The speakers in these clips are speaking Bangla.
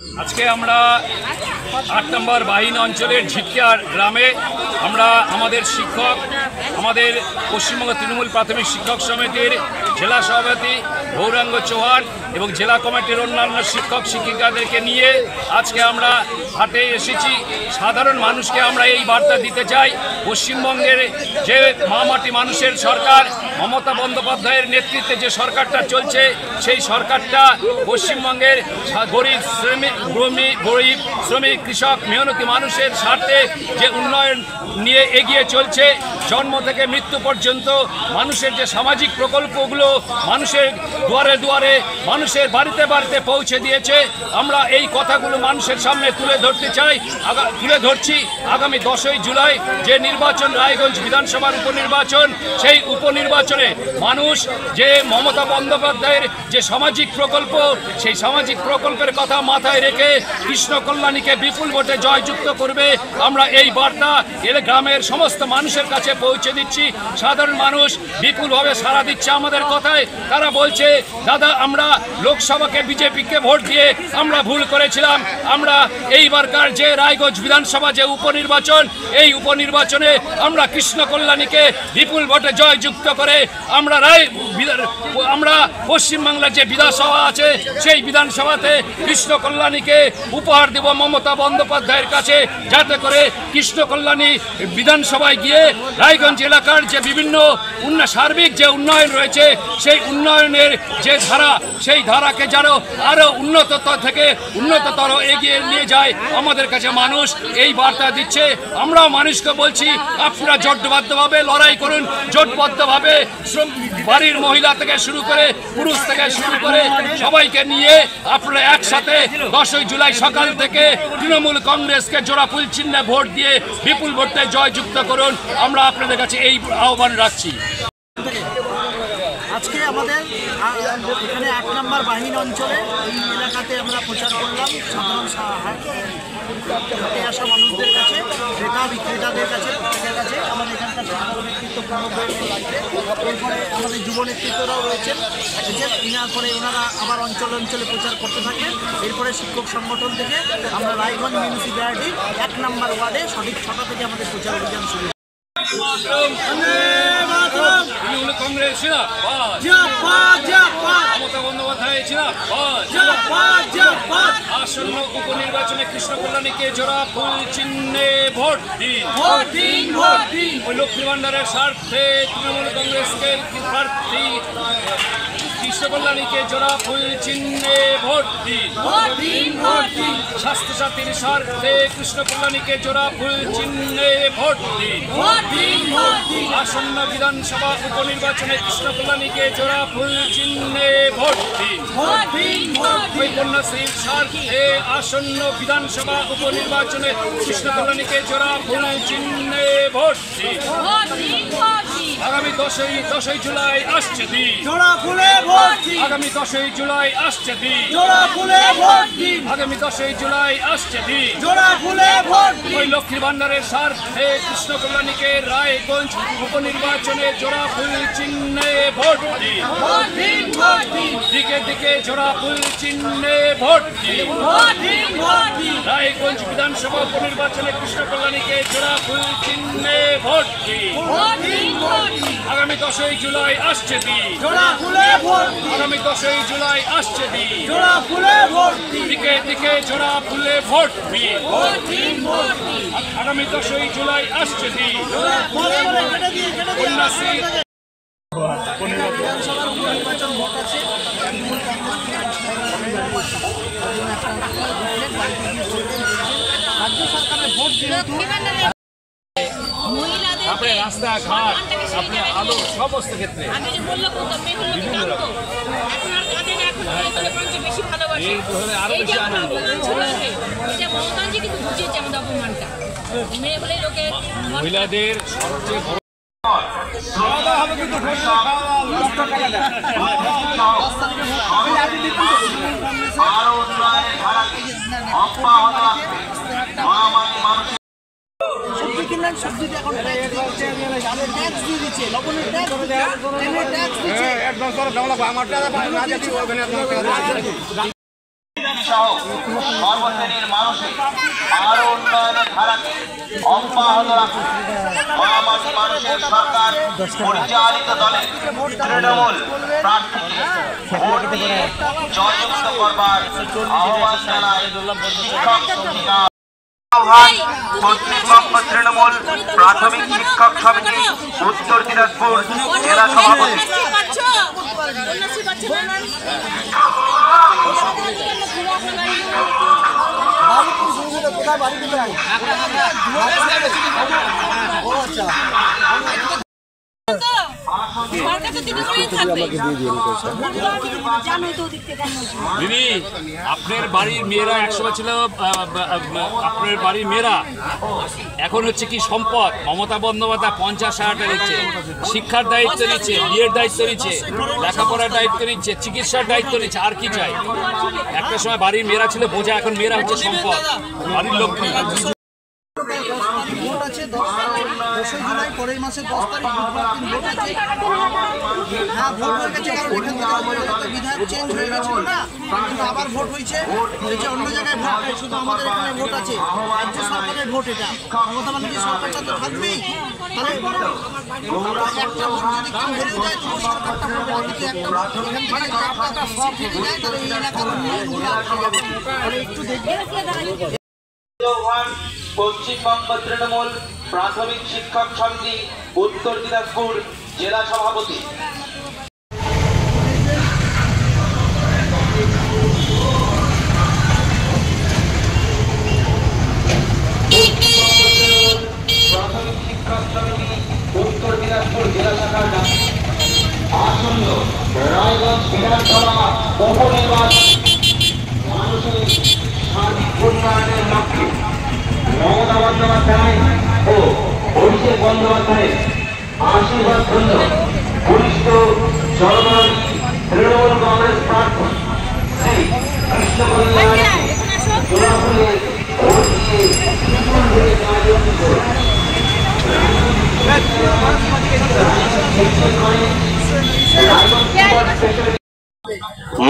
आज के আমরা 8 নম্বর বাহিনী অঞ্চলের ঝিটকিয়া গ্রামে আমরা আমাদের শিক্ষক আমাদের পশ্চিমবঙ্গ তৃণমূল প্রাথমিক শিক্ষক সমিতির জেলা সভাপতি গৌরাঙ্গ চৌহান এবং জেলা কমিটির অন্যান্য শিক্ষক শিক্ষিকাদেরকে নিয়ে আজকে আমরা হাটে এসেছি। সাধারণ মানুষকে আমরা এই বার্তা দিতে চাই, পশ্চিমবঙ্গের যে মামাটি মানুষের সরকার মমতা বন্দ্যোপাধ্যায়ের নেতৃত্বে যে সরকারটা চলছে সেই সরকারটা পশ্চিমবঙ্গের গরিব শ্রমিক কৃষক মেহনতি মানুষের স্বার্থে যে উন্নয়ন নিয়ে এগিয়ে চলছে, জন্ম থেকে মৃত্যু পর্যন্ত মানুষের যে সামাজিক প্রকল্পগুলো মানুষের দুয়ারে দুয়ারে মানুষের বাড়িতে বাড়িতে পৌঁছে দিয়েছে, আমরা এই কথাগুলো মানুষের সামনে তুলে ধরছি। আগামী 10ই জুলাই যে নির্বাচন, রায়গঞ্জ বিধানসভার উপনির্বাচন, সেই উপনির্বাচনে মানুষ যে মমতা বন্দ্যোপাধ্যায়ের যে সামাজিক প্রকল্প সেই সামাজিক প্রকল্পের কথা মাথায় রেখে কৃষ্ণ কল্যাণীকে বিপুল ভোটে জয়যুক্ত করবে। আমরা এই বার্তা গ্রামের সমস্ত মানুষের কাছে পৌঁছে দিচ্ছি। সাধারণ মানুষ বিপুলভাবে সাড়া দিচ্ছে আমাদের কথায়। তারা বলছে, দাদা আমরা লোকসভাকে বিজেপিকে ভোট দিয়ে আমরা ভুল করেছিলাম, আমরা এইবারকার যে রায়গঞ্জ বিধানসভা যে উপনির্বাচন এই উপনির্বাচনে আমরা কৃষ্ণ কল্যাণীকে বিপুল ভোটে জয়যুক্ত করে আমরা পশ্চিমবাংলার যে বিধানসভা আছে সেই বিধানসভাতে কৃষ্ণ কল্যাণীকে উপহার দেব মমতা বন্দ্যোপাধ্যায়ের কাছে, যাতে করে কৃষ্ণ কল্যাণী বিধানসভায় গিয়ে রায়গঞ্জ এলাকার যে বিভিন্ন সার্বিক যে উন্নয়ন রয়েছে সেই উন্নয়নের যে ধারা সেই ধারাকে যেন আরো উন্নততর এগিয়ে নিয়ে যায় আমাদের কাছে মানুষ এই বার্তা দিচ্ছে। আমরাও মানুষকে বলছি, আপনারা জোটবদ্ধভাবে লড়াই করুন, জোটবদ্ধভাবে বাড়ির মহিলা থেকে শুরু করে পুরুষ থেকে শুরু করে সবাইকে নিয়ে আপনারা একসাথে 10ই জুলাই সকাল থেকে তৃণমূল কংগ্রেসকে জোড়া ফুল চিহ্নে ভোট দিয়ে বিপুল ভোটে জয়যুক্ত করুন। আমরা আপনাদের কাছে এই আহ্বান রাখছি। আজকে আমাদের এখানে 8 নম্বর বাহিনী অঞ্চলে এই এলাকাতে আমরা প্রচার করলাম সাধারণ হাটে আসা মানুষদের কাছে, ক্রেতা বিক্রেতাদের কাছে, প্রত্যেকের কাছে। আমাদের এখানকার সাধারণ নেতৃত্ব এরপরে আমাদের যুব নেতৃত্বরাও রয়েছেন, পরে ওনারা আবার অঞ্চলে প্রচার করতে থাকবেন। এরপরে শিক্ষক সংগঠন থেকে আমরা রায়গঞ্জ মিউনিসিপ্যালিটি 1 নম্বর ওয়ার্ডে সঠিক 6টা থেকে আমাদের প্রচার অভিযান শুরু। কংগ্রেস মমতা বন্দ্যোপাধ্যায় আসন্ন উপনির্বাচনে কৃষ্ণ কল্যাণীকে জোড়া ফুল চিহ্নে ভোট দিন। ওই লক্ষ্মী ভান্ডারের স্বার্থে তৃণমূল কংগ্রেসকে প্রার্থী কৃষ্ণ কল্যাণীকে জোড়া ফুল চিহ্নে ভোট দিন। স্বাস্থ্যসাথীর স্বার্থে কৃষ্ণ কল্যাণীকে জোড়া ফুল চিহ্নে ভোট দিন। আসন্ন বিধানসভা উপনির্বাচনে কৃষ্ণ কল্যাণীকে জোড়া ফুল চিহ্নে ভোট দিন। ওই কন্যাশ্রীর স্বার্থে আসন্ন বিধানসভা উপনির্বাচনে কৃষ্ণ কল্যাণীকে জোড়া ফুল চিহ্নে ভোট দিন। আগামী 10ই জুলাই আসছে দিন, আগামী 10ই জুলাই আসছে দিন, আগামী 10ই জুলাই আসছে দিন। ওই লক্ষ্মী ভান্ডারের স্বার্থে কৃষ্ণ কল্যাণীকে রায়গঞ্জ উপনির্বাচনে জোড়া ফুল চিহ্নে ভোট দিন। দিকে দিকে জোড়া ফুল চিহ্নে ভোট দিন। রায়গঞ্জ বিধানসভা উপনির্বাচনে কৃষ্ণ কল্যাণীকে জোড়া ফুল চিহ্নে ভোট দিন। আগামী 10ই জুলাই আসছে দিন, আগামী 10ই জুলাই আসছে দিন। দিকে দিকে জোড়া ফুলে ভোট দিন। আগামী 10ই জুলাই আসছে দিন। বিধানসভার উপনির্বাচন ভোট আছে, রাজ্য সরকারের ভোট আপনি রাস্তাঘাট আপনি আলো সমস্ত ক্ষেত্রে মহিলাদের সবচেয়ে বড় সবজি কিনলেন, সবজিতে এখন ট্যাক্স দিয়ে দিচ্ছে, লবণের ট্যাক্স দিচ্ছে, ট্যাক্স দিচ্ছে। সহ সর্বশ্রেণীর মানুষের আরো উন্নয়নের ধারাকে অব্যাহত রাখুন। মহামাটি মানুষের সরকার পরিচালিত দলের তৃণমূল প্রার্থীকে ভোট দিয়ে জয়যুক্ত করবার আহ্বান জানায় শিক্ষক সমিতি। পশ্চিমবঙ্গ তৃণমূল প্রাথমিক শিক্ষক সমিতি উত্তর দিনাজপুর জেলা সভাপতি। দিদি, আপনার বাড়ির মেয়েরা একসময় ছিল, আপনার বাড়ির মেয়েরা এখন হচ্ছে কি সম্পদ। মমতা বন্দ্যোপাধ্যায় 50,000 টাকা দিচ্ছে, শিক্ষার দায়িত্ব নিচ্ছে, বিয়ের দায়িত্ব নিচ্ছে, লেখাপড়ার দায়িত্ব নিচ্ছে, চিকিৎসার দায়িত্ব নিচ্ছে। আর কি চাই? একটা সময় বাড়ির মেয়েরা ছিল বোঝা, এখন মেয়েরা হচ্ছে সম্পদ, বাড়ির লক্ষ্মী। ভোট আছে 10 জুলাই, পরের মাসে 10 তারিখ বুধবার দিন ভোট আছে। হ্যাঁ, ভোট হয়ে গেছে, কারণ এখান থেকে বিধায়ক চেঞ্জ হয়ে গেছিল না, কিন্তু আবার ভোট হয়েছে। অন্য জায়গায় ভোট নেই, শুধু আমাদের এখানে ভোট আছে। রাজ্য সরকারের ভোট এটা, মমতা ব্যানার্জি সরকারটা তো থাকবেই। তাহলে একটা ভোট যদি কেউ হেরে যায় তো সরকারটা করবে না, কিন্তু একটা ভোট এখান থেকে একটা সব হেরে যায় তাহলে এই এলাকার উন্নয়নগুলো আটকে যাবে। তাহলে একটু দেখবে। পশ্চিমবঙ্গ তৃণমূল প্রাথমিক শিক্ষক সমিতি উত্তর দিনাজপুর জেলা সভাপতি। প্রাথমিক শিক্ষক সমিতি উত্তর দিনাজপুর জেলা শাখার আসন্ন রায়গঞ্জ বিধানসভা উপনির্বাচন মানুষের সার্বিক উন্নয়নের লক্ষ্যে মমতা বন্দ্যোপাধ্যায় ও অভিষেক বন্দ্যোপাধ্যায়ের আশীর্বাদ ধন্য বরিষ্ঠ জনগণ তৃণমূল কংগ্রেস প্রার্থী শ্রী কৃষ্ণকল্যাণ জোড়াফুলের ভোট দিয়ে বিপুল ভোটে জয়যুক্ত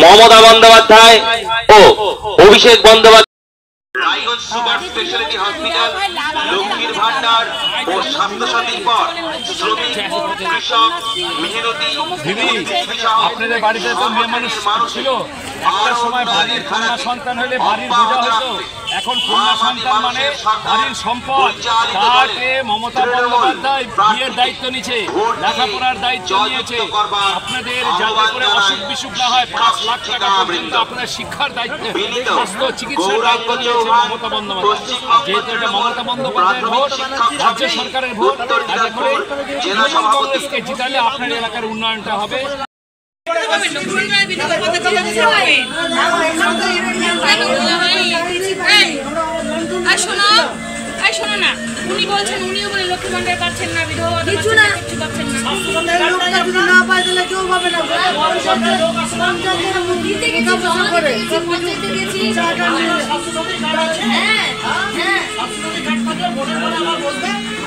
মমতা বন্দ্যোপাধ্যায় ও Abhishek Bandyopadhyay Raiganj super speciality hospital, লক্ষ্মীর ভান্ডার ও স্বাস্থ্যসাথীর পর শ্রমিক, কৃষক, মেহনতি আপনাদের বাড়িতে তো মেয়ে মানুষ ছিল, একটা সময় বাড়ির কন্যা সন্তান হলে বাড়ির বোঝা হতো, এখন কন্যা সন্তান মানে বাড়ির সম্পদ। তাকে মমতা বন্দ্যোপাধ্যায় বিয়ের দায়িত্ব নিচ্ছে, লেখাপড়ার দায়িত্ব নিয়েছে। আপনাদের যাতে করে অসুখ বিসুখ না হয় 5 লাখ টাকা পর্যন্ত আপনার শিক্ষার দায়িত্ব, স্বাস্থ্য চিকিৎসার দায়িত্ব নিয়েছে মমতা বন্দ্যোপাধ্যায়। যেহেতু এটা মমতা বন্দ্যোপাধ্যায়ের ভোট, রাজ্য সরকারের ভোট, যাতে করে তৃণমূল কংগ্রেসকে জিতালে আপনার এলাকার উন্নয়নটা হবে। শোনো না, উনি বলছেন উনিও বলে লক্ষ্মী ভান্ডার পাচ্ছেন না, বিধবা কিছু না, কিছু পাচ্ছেন না।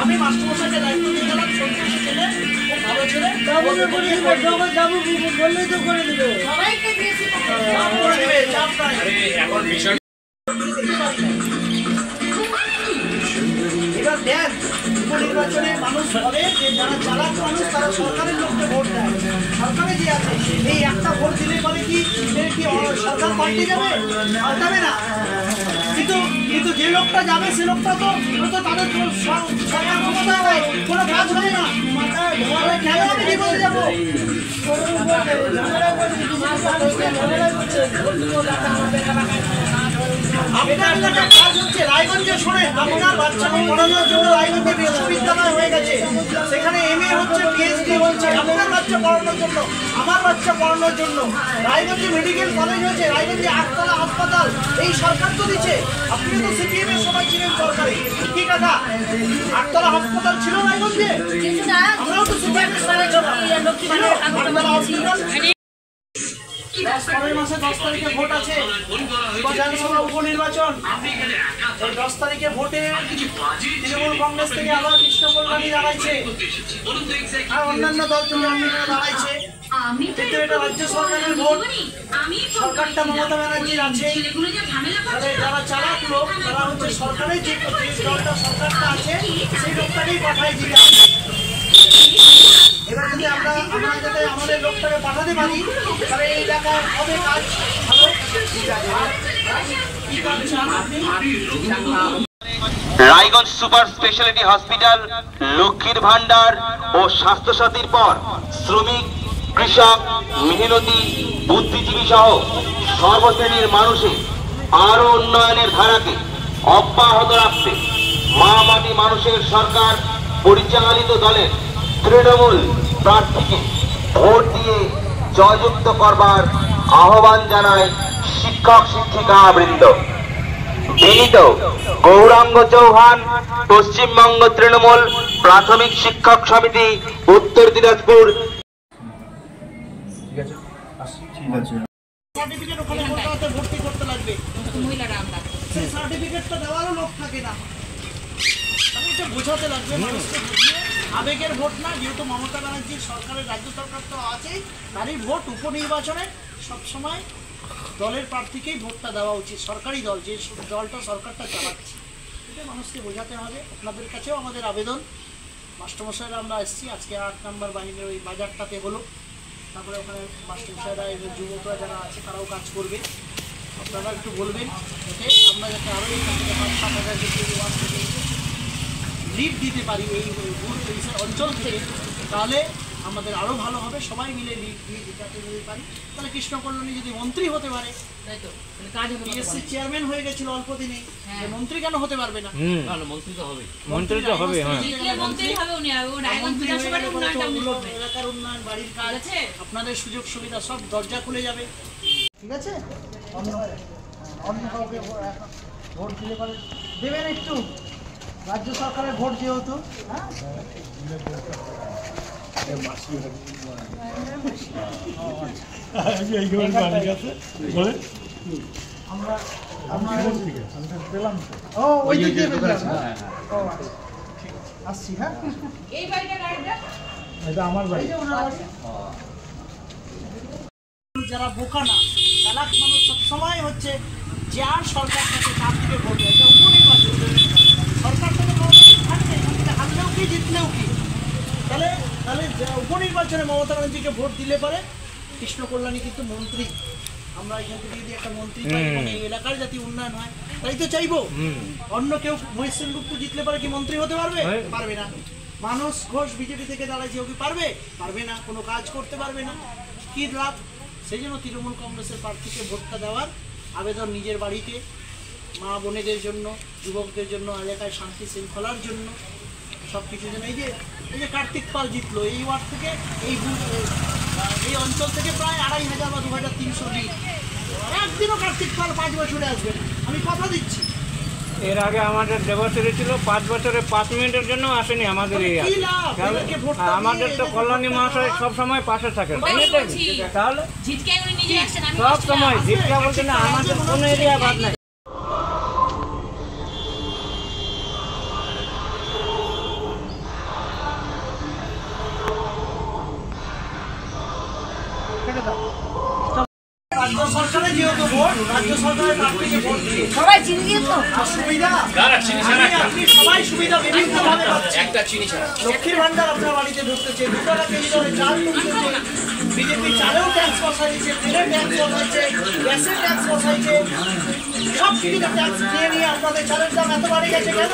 আমি মাস্টারমশাইকে দায়িত্ব দিয়ে গেলাম, সন্তুষ্ট ছেলে, ভালো ছেলে, বললেই তো করে দিবে, সবাইকে দিয়েছি, এখন বিষয় এবার দেন উপনির্বাচনে মানুষ বলে যে যারা চালাক মানুষ তারা সরকারের লোককে ভোট দেয়। সরকারে যে আছে এই একটা ভোট দিলে বলে কি সরকার পাল্টে যাবে? পাল্টাবে না। কিন্তু যে লোকটা যাবে সে লোকটা তো তাদের সরকার ক্ষমতায় হয়, কোনো কাজ হবে না। কেন আমি কি বলে যাবো? আপনার এলাকার কাজ হচ্ছে রায়গঞ্জে, শোনে আপনার বাচ্চাকে পড়ানোর জন্য রায়গঞ্জে বিশ্ববিদ্যালয় হয়ে গেছে, সেখানে MA হচ্ছে, PhD হচ্ছে, আপনার বাচ্চা পড়ানোর জন্য, আমার বাচ্চা পড়ানোর জন্য। রায়গঞ্জে মেডিকেল কলেজ হয়েছে, রায়গঞ্জে 8তলা হাসপাতাল, এই সরকার তো দিচ্ছে। আপনি তো CPM এর সময় ছিলেন সরকারে, কি কথা 8তলা হাসপাতাল ছিল রায়গঞ্জে? আমরাও তো CPM এর সময় পরের মাসে 10 তারিখে ভোট আছে, বিধানসভা উপনির্বাচন। এই 10 তারিখে ভোটে তৃণমূল কংগ্রেস থেকে আবার কৃষ্ণকল্যাণী দাঁড়াইছে, আর অন্যান্য দল থেকে অন্যান্য দাঁড়াইছে। কিন্তু এটা রাজ্য সরকারের ভোট, সরকারটা মমতা ব্যানার্জির আছে, যারা চালাক লোক তারা হচ্ছে সরকারের যে দলটা সরকারটা আছে সেই লোকটাকেই পাঠায় দিবে। এবার যদি আমরা যাতে আমাদের লোকটাকে পাঠাতে পারি তাহলে এই এলাকায় হবে কাজ ভালো। রায়গঞ্জ সুপার স্পেশালিটি হসপিটাল, লক্ষ্মীর ভান্ডার ও স্বাস্থ্যসাথীর পর শ্রমিক, কৃষক, মেহনতি, বুদ্ধিজীবী সহ সর্বশ্রেণীর মানুষের আরো উন্নয়নের ধারাকে অব্যাহত রাখতে মা মাটি মানুষের সরকার পরিচালিত দলের তৃণমূল প্রার্থীকে ভোট দিয়ে জয়যুক্ত করবার আহ্বান জানায় শিক্ষক শিক্ষিকা বৃন্দ। বিনীত গৌরাঙ্গ চৌহান, পশ্চিমবঙ্গ তৃণমূল প্রাথমিক শিক্ষক সমিতি, উত্তর দিনাজপুর। সার্টিফিকেট ওখানে ভোটারতে ভর্তি করতে লাগবে, সেই সার্টিফিকেটটা দেওয়ারও লোক থাকে না। আমি এটা বোঝাতে লাগবে মানুষকে, বুঝিয়ে আবেগের ভোট না, যেহেতু মমতা ব্যানার্জির সরকারের রাজ্য সরকার তো আছেই, তারই ভোট উপনির্বাচনে সবসময় দলের প্রার্থীকেই ভোটটা দেওয়া উচিত, সরকারি দল যে দলটা সরকারটা চালাচ্ছে, এটা মানুষকে বোঝাতে হবে। আপনাদের কাছেও আমাদের আবেদন, মাস্টারমশাইরা আমরা এসেছি আজকে 8 নম্বর বাহিনীর ওই বাজারটাতে হলো, তারপরে ওখানে মাস্টারমশাইরা এবং যুবকরা যারা আছে তারাও কাজ করবে। আপনারা একটু বলবেন যাতে আমরা যাতে আরও এখান থেকে 5-7 হাজার লিড দিতে পারি এই অঞ্চল থেকে, তাহলে আমাদের আরও ভালো হবে। সবাই মিলে লিড দিতে যদি পারি তাহলে কৃষ্ণকল্যাণী যদি মন্ত্রী হতে পারে, পিএসসি চেয়ারম্যান হয়ে গেছিল অল্প দিনে, মন্ত্রী কেন হতে পারবে না? মন্ত্রী তো হবে, এলাকার উন্নয়ন, বাড়ির কাজ, আপনাদের সুযোগ সুবিধা সব দরজা খুলে যাবে। ঠিক আছে, অন্য কাউকে ভোট দিলে পারে দেবেন একটু, রাজ্য সরকারের ভোট যেহেতু। হ্যাঁ, আসছি। হ্যাঁ, আমার বাড়ি। যারা বোকা না, চালাক মানুষ সবসময় হচ্ছে যার সরকার থাকে তার থেকে ভোট দেয়। এটা উপনির্বাচন, সরকার থেকে থাকবে, হারলেও কি জিতলেও কি, তাহলে উপনির্বাচনে মমতা ব্যানার্জিকে ভোট দিলে পারে কৃষ্ণকল্যাণী কিন্তু মন্ত্রী। আমরা এখান থেকে যদি একটা মন্ত্রী পাই এবং এই এলাকার যাতে উন্নয়ন হয় তাই তো চাইবো। অন্য কেউ মহেশ সেনগুপ্ত জিতলে পারে কি মন্ত্রী হতে পারবে? পারবে না। মানস ঘোষ বিজেপি থেকে দাঁড়ায়, কেউ কি পারবে? পারবে না, কোনো কাজ করতে পারবে না, কি লাভ? সেই জন্য তৃণমূল কংগ্রেসের প্রার্থীকে ভোটটা দেওয়ার আবেদন, নিজের বাড়িতে, মা বোনেদের জন্য, যুবকদের জন্য, এলাকায় শান্তি শৃঙ্খলার জন্য, সব কিছুর জন্য। এই যে কার্তিক পাল জিতলো এই ওয়ার্ড থেকে, এই অঞ্চল থেকে প্রায় 2500 বা 2300 লিড। একদিনও কার্তিক পাল 5 বছরে আসবে না, আমি কথা দিচ্ছি। এর আগে আমাদের দেবশ্রী ছিল 5 বছরে 5 মিনিটের জন্য আসেনি আমাদের এই। আমাদের তো কল্যাণী মহাশয় সব সময় পাশে থাকেন, তাহলে সব সময় জিতকা বলতে না, আমাদের কোনো এরিয়া বাদ নাই। রাজ্য সরকারের যেহেতু ভোট, রাজ্য সরকারের প্রার্থীকে ভোট দিয়ে সবাই চিনি তো সুবিধা, আপনি সবাই সুবিধা বিভিন্নভাবে পাচ্ছেন। লক্ষ্মীর ভান্ডার আপনার বাড়িতে ঢুকতেছে, 2 টাকা কেজি দরে চাল ঢুকতেছে, বিজেপি চালেও ট্যাক্স বসাইছে, তেলের ট্যাক্স বসাইছে, গ্যাসের ট্যাক্স বসাইছে, সব কিছুতে ট্যাক্স নিয়ে আপনাদের চালের দাম এত বাড়ে গেছে কেন?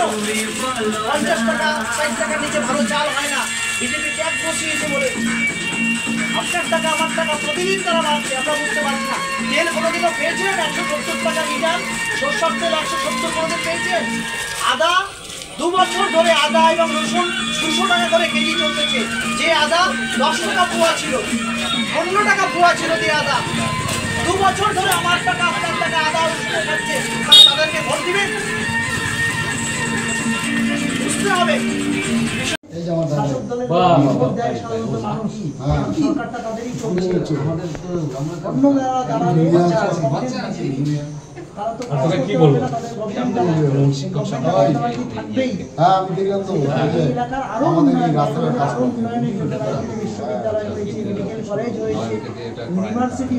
50 টাকা 60 টাকার নিচে ভালো চাল হয় না, বিজেপি ট্যাক্স বসিয়েছে বলে। আপনার টাকা আমার টাকা প্রতিদিন তারা বাড়ছে, আমরা বুঝতে পারছি না। তেল কোনোদিনও পেয়েছেন 170 টাকা লিটার, সরষের তেল 170 কোনোদিন পেয়েছেন? আদা 2 বছর ধরে আদা এবং রসুন 200 টাকা করে কেজি চলতেছে, যে আদা 10 টাকা পোয়া ছিল, 15 টাকা পোয়া ছিল যে আদা। 2 বছর ধরে আমার টাকা আপনার টাকা আদা রসুন খাচ্ছে, তাদেরকে ভোট দিবেন? বুঝতে হবে শাসক দলের সরকারটা তাদেরই চলছে। অন্য যারা তারা তো কি বলবো থাকবেই। আমি দেখলাম তো এলাকার আরো উন্নয়নের জন্য বিশ্ববিদ্যালয় হয়েছে, মেডিকেল কলেজ হয়েছে, ইউনিভার্সিটি।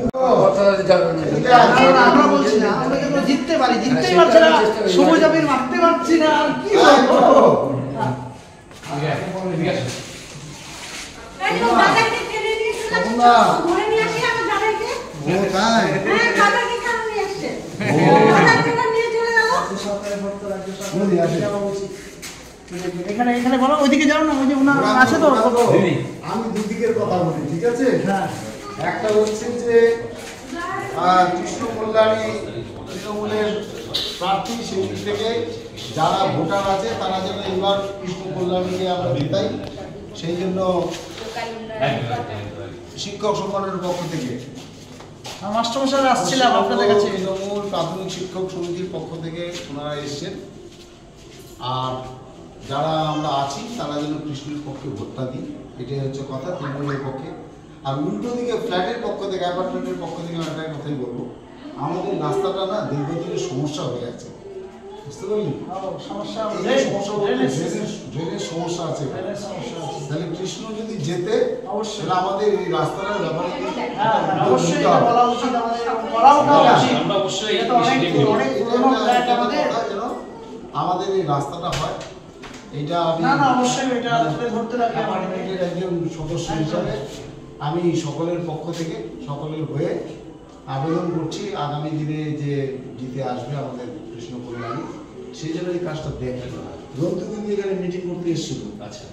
আমরা বলছি না আমরা যেন জিততে পারি, জিততেই পারছি না, সবুজ আবির মারতে পারছি না, আর কি বলবো। এখানে এখানে বলো, ওইদিকে যাও না, ওই যে ওনার আছে তো। আমি দুদিকের কথা বলি, ঠিক আছে? হ্যাঁ, একটা হচ্ছে যে কৃষ্ণ কল্যাণী তৃণমূলের প্রার্থী, সেই দিক থেকে যারা ভোটার আছে তারা যেন এবার কৃষ্ণ কল্যাণীকে আমরা জেতাই, সেই জন্য শিক্ষক সম্মানের পক্ষ থেকে মাস্টারমশাই আসছিলাম আপনাদের কাছে। তৃণমূল প্রাথমিক শিক্ষক সমিতির পক্ষ থেকে ওনারা এসছেন, আর যারা আমরা আছি তারা যেন কৃষ্ণের পক্ষে ভোটটা দিই, এটাই হচ্ছে কথা তৃণমূলের পক্ষে। আর উল্টো দিকে ফ্ল্যাটের পক্ষ থেকে, অ্যাপার্টমেন্টের পক্ষ থেকে আমি একটা কথাই বলবো, আমাদের রাস্তাটা না দীর্ঘদিনের সমস্যা হয়ে গেছে, বুঝতে পারলি? সমস্যা ড্রেনের সমস্যা আছে। তাহলে কৃষ্ণ যদি যেতে, তাহলে আমাদের এই রাস্তাটার ব্যাপারে অবশ্যই বলা উচিত, আমাদের এই রাস্তাটা হয়, এইটা অ্যাপার্টমেন্টের একজন সদস্য হিসাবে আমি সকলের পক্ষ থেকে সকলের হয়ে আবেদন করছি আগামী দিনে যে জিতে আসবে আমাদের কৃষ্ণ কল্যাণী, সেই জন্য এই কাজটা দেখে। রন্তু কিন্তু এখানে মিটিং করতে এসেছিল,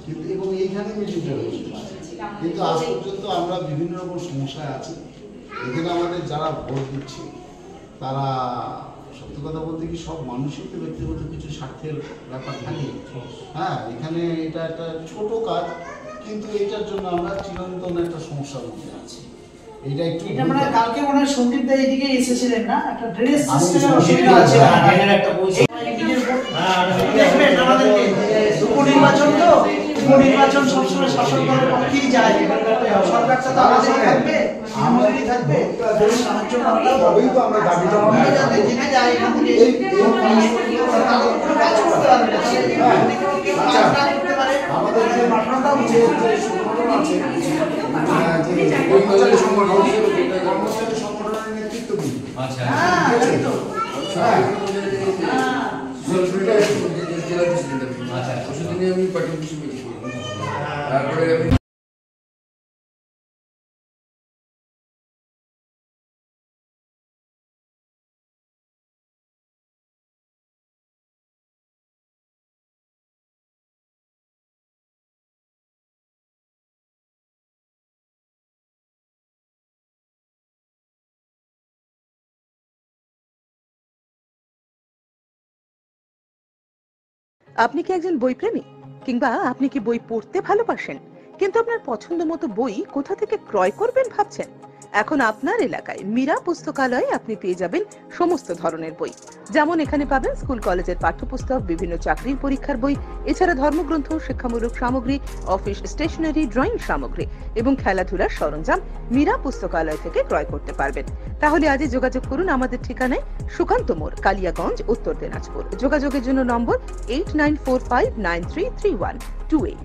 কিন্তু এবং এইখানে মিটিংটা হয়েছিল, কিন্তু আজ পর্যন্ত আমরা বিভিন্ন রকম সমস্যায় আছি। এখানে আমাদের যারা ভোট দিচ্ছে তারা সত্যি কথা বলতে কি সব মানুষই তো ব্যক্তিগত কিছু স্বার্থের ব্যাপার থাকে। হ্যাঁ, এখানে এটা একটা ছোট কাজ, কিন্তু এইটার জন্য আমরা চিরন্তন একটা সমস্যার মধ্যে আছি। এইটা একটু কালকে মনে হয় সন্দীপ দা এদিকে এসেছিলেন না, একটা ড্রেনেজ সিস্টেমের অসুবিধা আছে। দেখবেন আমাদেরকে উপনির্বাচন, তো উপনির্বাচন সবসময় শাসক দলের পক্ষেই যায়, সরকারটা তো আমাদেরই থাকবে, আমাদেরই থাকবে, সাহায্য তবেই তো আমরা দাবি যাতে জেনে যায় এখান থেকে কাজ করতে পারবে না। আমাদের যে সংগঠন আছে, যে কর্মচারী সংগঠনের নেতৃত্ব দিই। আচ্ছা, আমি পার্টি অফিসে মিটিং করি, তারপরে আমি আপনি কি একজন বইপ্রেমী, কিংবা আপনি কি বই পড়তে ভালোবাসেন, কিন্তু আপনার পছন্দ মতো বই কোথা থেকে ক্রয় করবেন ভাবছেন? এখন আপনার এলাকায় মীরা পুস্তকালয়ে আপনি পেয়ে যাবেন সমস্ত ধরনের বই। যেমন এখানে পাবেন স্কুল কলেজের পাঠ্যপুস্তক, বিভিন্ন চাকরির পরীক্ষার বই, এছাড়া ধর্মগ্রন্থ, শিক্ষামূলক সামগ্রী, অফিস স্টেশনারি, ড্রয়িং সামগ্রী এবং খেলাধুলার সরঞ্জাম মীরা পুস্তকালয় থেকে ক্রয় করতে পারবেন। তাহলে আজই যোগাযোগ করুন আমাদের ঠিকানায়, সুকান্ত মোড়, কালিয়াগঞ্জ, উত্তর দিনাজপুর। যোগাযোগের জন্য নম্বর 8945933128।